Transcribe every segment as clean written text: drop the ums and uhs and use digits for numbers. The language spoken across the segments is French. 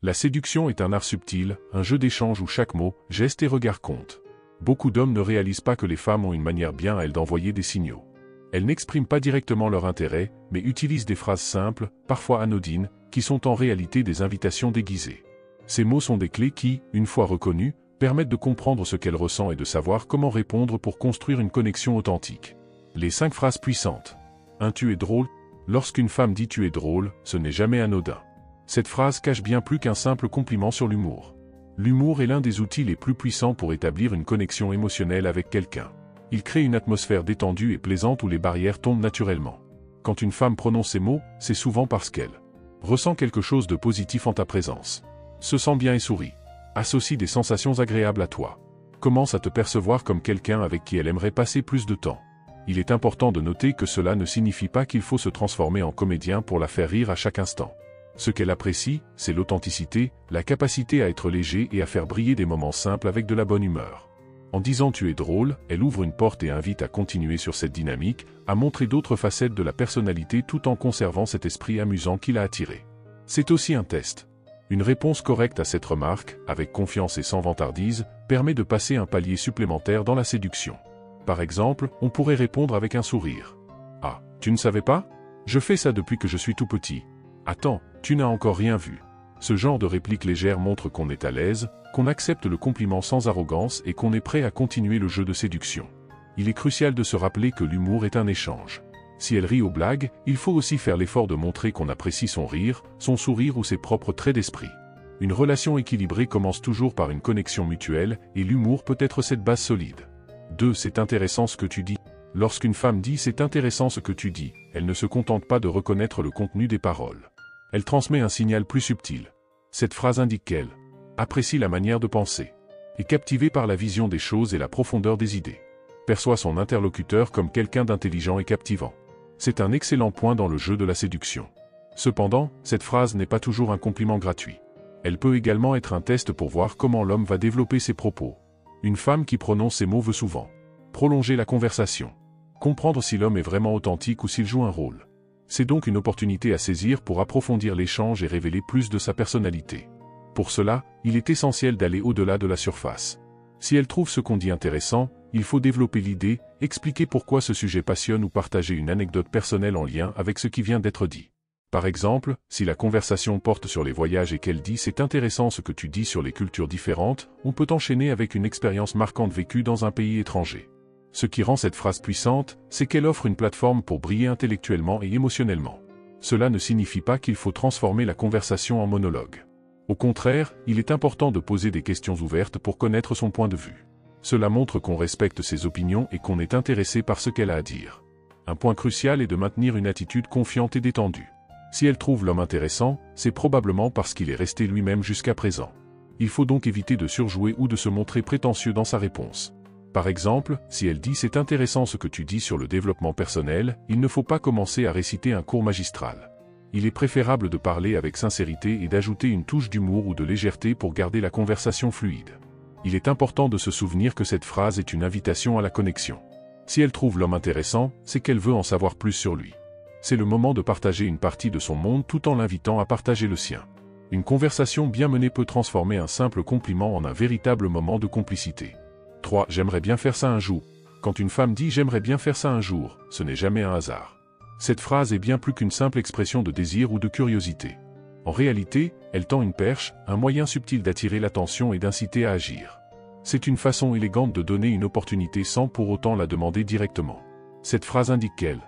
La séduction est un art subtil, un jeu d'échange où chaque mot, geste et regard comptent. Beaucoup d'hommes ne réalisent pas que les femmes ont une manière bien à elles d'envoyer des signaux. Elles n'expriment pas directement leur intérêt, mais utilisent des phrases simples, parfois anodines, qui sont en réalité des invitations déguisées. Ces mots sont des clés qui, une fois reconnues, permettent de comprendre ce qu'elle ressent et de savoir comment répondre pour construire une connexion authentique. Les 5 phrases puissantes. 1. Tu es drôle. Lorsqu'une femme dit tu es drôle, ce n'est jamais anodin. Cette phrase cache bien plus qu'un simple compliment sur l'humour. L'humour est l'un des outils les plus puissants pour établir une connexion émotionnelle avec quelqu'un. Il crée une atmosphère détendue et plaisante où les barrières tombent naturellement. Quand une femme prononce ces mots, c'est souvent parce qu'elle ressent quelque chose de positif en ta présence. Se sent bien et sourit. Associe des sensations agréables à toi. Commence à te percevoir comme quelqu'un avec qui elle aimerait passer plus de temps. Il est important de noter que cela ne signifie pas qu'il faut se transformer en comédien pour la faire rire à chaque instant. Ce qu'elle apprécie, c'est l'authenticité, la capacité à être léger et à faire briller des moments simples avec de la bonne humeur. En disant tu es drôle, elle ouvre une porte et invite à continuer sur cette dynamique, à montrer d'autres facettes de la personnalité tout en conservant cet esprit amusant qui l'a attiré. C'est aussi un test. Une réponse correcte à cette remarque, avec confiance et sans vantardise, permet de passer un palier supplémentaire dans la séduction. Par exemple, on pourrait répondre avec un sourire. Ah, tu ne savais pas? Je fais ça depuis que je suis tout petit. Attends, tu n'as encore rien vu. Ce genre de réplique légère montre qu'on est à l'aise, qu'on accepte le compliment sans arrogance et qu'on est prêt à continuer le jeu de séduction. Il est crucial de se rappeler que l'humour est un échange. Si elle rit aux blagues, il faut aussi faire l'effort de montrer qu'on apprécie son rire, son sourire ou ses propres traits d'esprit. Une relation équilibrée commence toujours par une connexion mutuelle, et l'humour peut être cette base solide. 2. C'est intéressant ce que tu dis. Lorsqu'une femme dit « c'est intéressant ce que tu dis », elle ne se contente pas de reconnaître le contenu des paroles. Elle transmet un signal plus subtil. Cette phrase indique qu'elle apprécie la manière de penser, est captivée par la vision des choses et la profondeur des idées, perçoit son interlocuteur comme quelqu'un d'intelligent et captivant. C'est un excellent point dans le jeu de la séduction. Cependant, cette phrase n'est pas toujours un compliment gratuit. Elle peut également être un test pour voir comment l'homme va développer ses propos. Une femme qui prononce ces mots veut souvent prolonger la conversation, comprendre si l'homme est vraiment authentique ou s'il joue un rôle. C'est donc une opportunité à saisir pour approfondir l'échange et révéler plus de sa personnalité. Pour cela, il est essentiel d'aller au-delà de la surface. Si elle trouve ce qu'on dit intéressant, il faut développer l'idée, expliquer pourquoi ce sujet passionne ou partager une anecdote personnelle en lien avec ce qui vient d'être dit. Par exemple, si la conversation porte sur les voyages et qu'elle dit « c'est intéressant ce que tu dis sur les cultures différentes », on peut enchaîner avec une expérience marquante vécue dans un pays étranger. Ce qui rend cette phrase puissante, c'est qu'elle offre une plateforme pour briller intellectuellement et émotionnellement. Cela ne signifie pas qu'il faut transformer la conversation en monologue. Au contraire, il est important de poser des questions ouvertes pour connaître son point de vue. Cela montre qu'on respecte ses opinions et qu'on est intéressé par ce qu'elle a à dire. Un point crucial est de maintenir une attitude confiante et détendue. Si elle trouve l'homme intéressant, c'est probablement parce qu'il est resté lui-même jusqu'à présent. Il faut donc éviter de surjouer ou de se montrer prétentieux dans sa réponse. Par exemple, si elle dit « c'est intéressant ce que tu dis sur le développement personnel », il ne faut pas commencer à réciter un cours magistral. Il est préférable de parler avec sincérité et d'ajouter une touche d'humour ou de légèreté pour garder la conversation fluide. Il est important de se souvenir que cette phrase est une invitation à la connexion. Si elle trouve l'homme intéressant, c'est qu'elle veut en savoir plus sur lui. C'est le moment de partager une partie de son monde tout en l'invitant à partager le sien. Une conversation bien menée peut transformer un simple compliment en un véritable moment de complicité. 3. J'aimerais bien faire ça un jour. Quand une femme dit « j'aimerais bien faire ça un jour », ce n'est jamais un hasard. Cette phrase est bien plus qu'une simple expression de désir ou de curiosité. En réalité, elle tend une perche, un moyen subtil d'attirer l'attention et d'inciter à agir. C'est une façon élégante de donner une opportunité sans pour autant la demander directement. Cette phrase indique qu'elle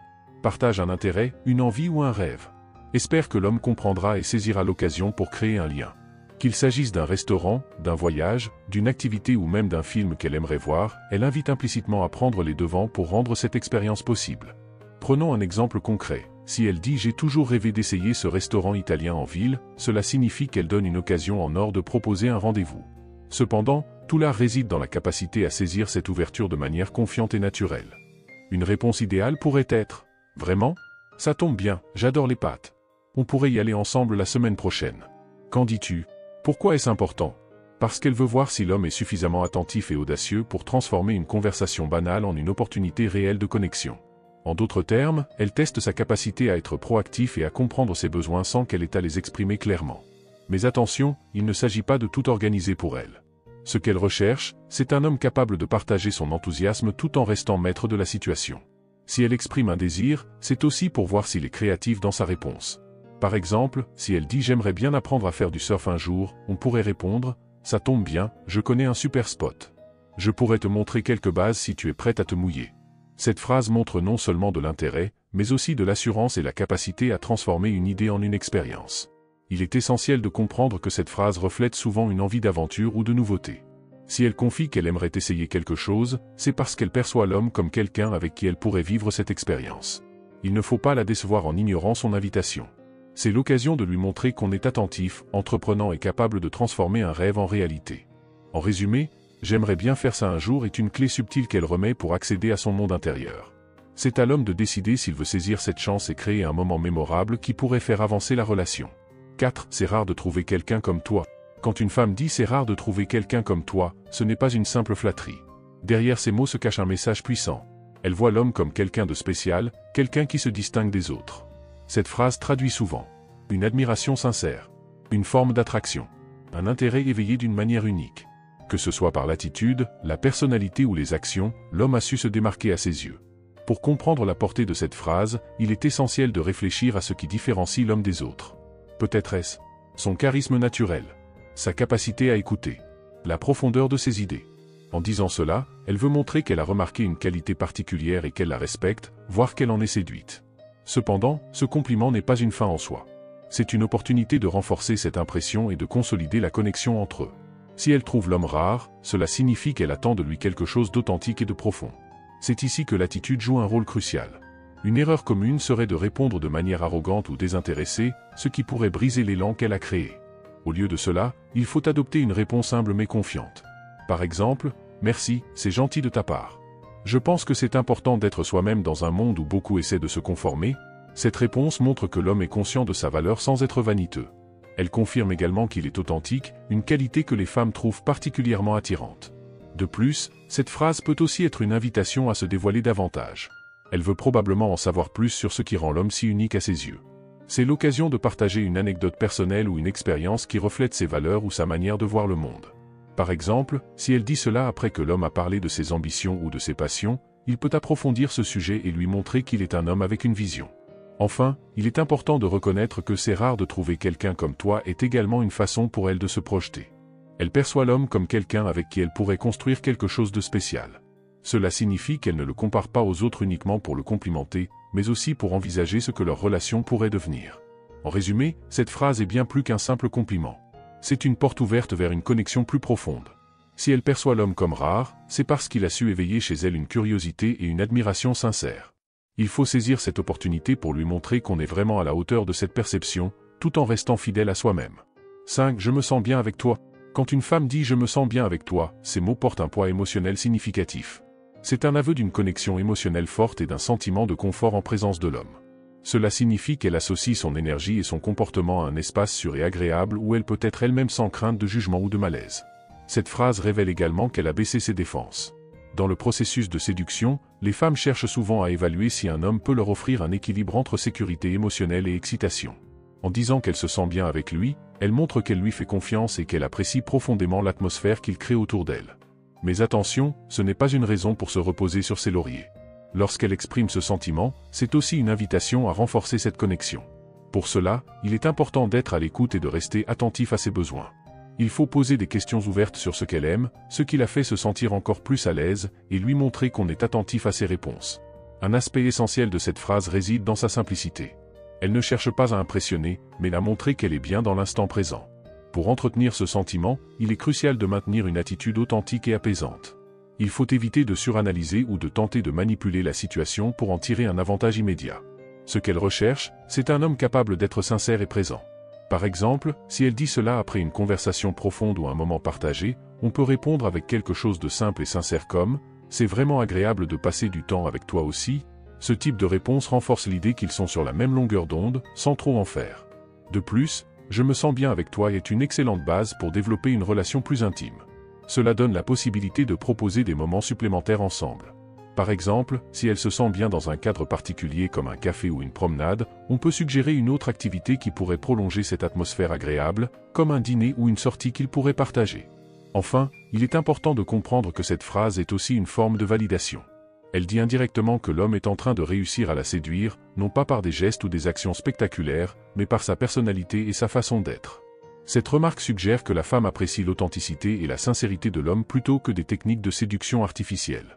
partage un intérêt, une envie ou un rêve. Espère que l'homme comprendra et saisira l'occasion pour créer un lien. Qu'il s'agisse d'un restaurant, d'un voyage, d'une activité ou même d'un film qu'elle aimerait voir, elle invite implicitement à prendre les devants pour rendre cette expérience possible. Prenons un exemple concret. Si elle dit « j'ai toujours rêvé d'essayer ce restaurant italien en ville », cela signifie qu'elle donne une occasion en or de proposer un rendez-vous. Cependant, tout l'art réside dans la capacité à saisir cette ouverture de manière confiante et naturelle. Une réponse idéale pourrait être « Vraiment? Ça tombe bien, j'adore les pâtes. On pourrait y aller ensemble la semaine prochaine. Qu'en dis-tu? » Pourquoi est-ce important? Parce qu'elle veut voir si l'homme est suffisamment attentif et audacieux pour transformer une conversation banale en une opportunité réelle de connexion. En d'autres termes, elle teste sa capacité à être proactif et à comprendre ses besoins sans qu'elle ait à les exprimer clairement. Mais attention, il ne s'agit pas de tout organiser pour elle. Ce qu'elle recherche, c'est un homme capable de partager son enthousiasme tout en restant maître de la situation. Si elle exprime un désir, c'est aussi pour voir s'il est créatif dans sa réponse. Par exemple, si elle dit « J'aimerais bien apprendre à faire du surf un jour », on pourrait répondre « Ça tombe bien, je connais un super spot. Je pourrais te montrer quelques bases si tu es prête à te mouiller ». Cette phrase montre non seulement de l'intérêt, mais aussi de l'assurance et la capacité à transformer une idée en une expérience. Il est essentiel de comprendre que cette phrase reflète souvent une envie d'aventure ou de nouveauté. Si elle confie qu'elle aimerait essayer quelque chose, c'est parce qu'elle perçoit l'homme comme quelqu'un avec qui elle pourrait vivre cette expérience. Il ne faut pas la décevoir en ignorant son invitation. C'est l'occasion de lui montrer qu'on est attentif, entreprenant et capable de transformer un rêve en réalité. En résumé, « J'aimerais bien faire ça un jour » est une clé subtile qu'elle remet pour accéder à son monde intérieur. C'est à l'homme de décider s'il veut saisir cette chance et créer un moment mémorable qui pourrait faire avancer la relation. 4. C'est rare de trouver quelqu'un comme toi. Quand une femme dit « c'est rare de trouver quelqu'un comme toi », ce n'est pas une simple flatterie. Derrière ces mots se cache un message puissant. Elle voit l'homme comme quelqu'un de spécial, quelqu'un qui se distingue des autres. Cette phrase traduit souvent une admiration sincère, une forme d'attraction, un intérêt éveillé d'une manière unique. Que ce soit par l'attitude, la personnalité ou les actions, l'homme a su se démarquer à ses yeux. Pour comprendre la portée de cette phrase, il est essentiel de réfléchir à ce qui différencie l'homme des autres. Peut-être est-ce son charisme naturel, sa capacité à écouter, la profondeur de ses idées. En disant cela, elle veut montrer qu'elle a remarqué une qualité particulière et qu'elle la respecte, voire qu'elle en est séduite. Cependant, ce compliment n'est pas une fin en soi. C'est une opportunité de renforcer cette impression et de consolider la connexion entre eux. Si elle trouve l'homme rare, cela signifie qu'elle attend de lui quelque chose d'authentique et de profond. C'est ici que l'attitude joue un rôle crucial. Une erreur commune serait de répondre de manière arrogante ou désintéressée, ce qui pourrait briser l'élan qu'elle a créé. Au lieu de cela, il faut adopter une réponse humble mais confiante. Par exemple, « Merci, c'est gentil de ta part. Je pense que c'est important d'être soi-même dans un monde où beaucoup essaient de se conformer ». Cette réponse montre que l'homme est conscient de sa valeur sans être vaniteux. Elle confirme également qu'il est authentique, une qualité que les femmes trouvent particulièrement attirante. De plus, cette phrase peut aussi être une invitation à se dévoiler davantage. Elle veut probablement en savoir plus sur ce qui rend l'homme si unique à ses yeux. C'est l'occasion de partager une anecdote personnelle ou une expérience qui reflète ses valeurs ou sa manière de voir le monde. Par exemple, si elle dit cela après que l'homme a parlé de ses ambitions ou de ses passions, il peut approfondir ce sujet et lui montrer qu'il est un homme avec une vision. Enfin, il est important de reconnaître que c'est rare de trouver quelqu'un comme toi est également une façon pour elle de se projeter. Elle perçoit l'homme comme quelqu'un avec qui elle pourrait construire quelque chose de spécial. Cela signifie qu'elle ne le compare pas aux autres uniquement pour le complimenter, mais aussi pour envisager ce que leur relation pourrait devenir. En résumé, cette phrase est bien plus qu'un simple compliment. C'est une porte ouverte vers une connexion plus profonde. Si elle perçoit l'homme comme rare, c'est parce qu'il a su éveiller chez elle une curiosité et une admiration sincères. Il faut saisir cette opportunité pour lui montrer qu'on est vraiment à la hauteur de cette perception, tout en restant fidèle à soi-même. 5. Je me sens bien avec toi. Quand une femme dit « je me sens bien avec toi », ces mots portent un poids émotionnel significatif. C'est un aveu d'une connexion émotionnelle forte et d'un sentiment de confort en présence de l'homme. Cela signifie qu'elle associe son énergie et son comportement à un espace sûr et agréable où elle peut être elle-même sans crainte de jugement ou de malaise. Cette phrase révèle également qu'elle a baissé ses défenses. Dans le processus de séduction, les femmes cherchent souvent à évaluer si un homme peut leur offrir un équilibre entre sécurité émotionnelle et excitation. En disant qu'elle se sent bien avec lui, elle montre qu'elle lui fait confiance et qu'elle apprécie profondément l'atmosphère qu'il crée autour d'elle. Mais attention, ce n'est pas une raison pour se reposer sur ses lauriers. Lorsqu'elle exprime ce sentiment, c'est aussi une invitation à renforcer cette connexion. Pour cela, il est important d'être à l'écoute et de rester attentif à ses besoins. Il faut poser des questions ouvertes sur ce qu'elle aime, ce qui la fait se sentir encore plus à l'aise, et lui montrer qu'on est attentif à ses réponses. Un aspect essentiel de cette phrase réside dans sa simplicité. Elle ne cherche pas à impressionner, mais à montrer qu'elle est bien dans l'instant présent. Pour entretenir ce sentiment, il est crucial de maintenir une attitude authentique et apaisante. Il faut éviter de suranalyser ou de tenter de manipuler la situation pour en tirer un avantage immédiat. Ce qu'elle recherche, c'est un homme capable d'être sincère et présent. Par exemple, si elle dit cela après une conversation profonde ou un moment partagé, on peut répondre avec quelque chose de simple et sincère comme « C'est vraiment agréable de passer du temps avec toi aussi ». Ce type de réponse renforce l'idée qu'ils sont sur la même longueur d'onde, sans trop en faire. De plus, « Je me sens bien avec toi » est une excellente base pour développer une relation plus intime. Cela donne la possibilité de proposer des moments supplémentaires ensemble. Par exemple, si elle se sent bien dans un cadre particulier comme un café ou une promenade, on peut suggérer une autre activité qui pourrait prolonger cette atmosphère agréable, comme un dîner ou une sortie qu'ils pourraient partager. Enfin, il est important de comprendre que cette phrase est aussi une forme de validation. Elle dit indirectement que l'homme est en train de réussir à la séduire, non pas par des gestes ou des actions spectaculaires, mais par sa personnalité et sa façon d'être. Cette remarque suggère que la femme apprécie l'authenticité et la sincérité de l'homme plutôt que des techniques de séduction artificielles.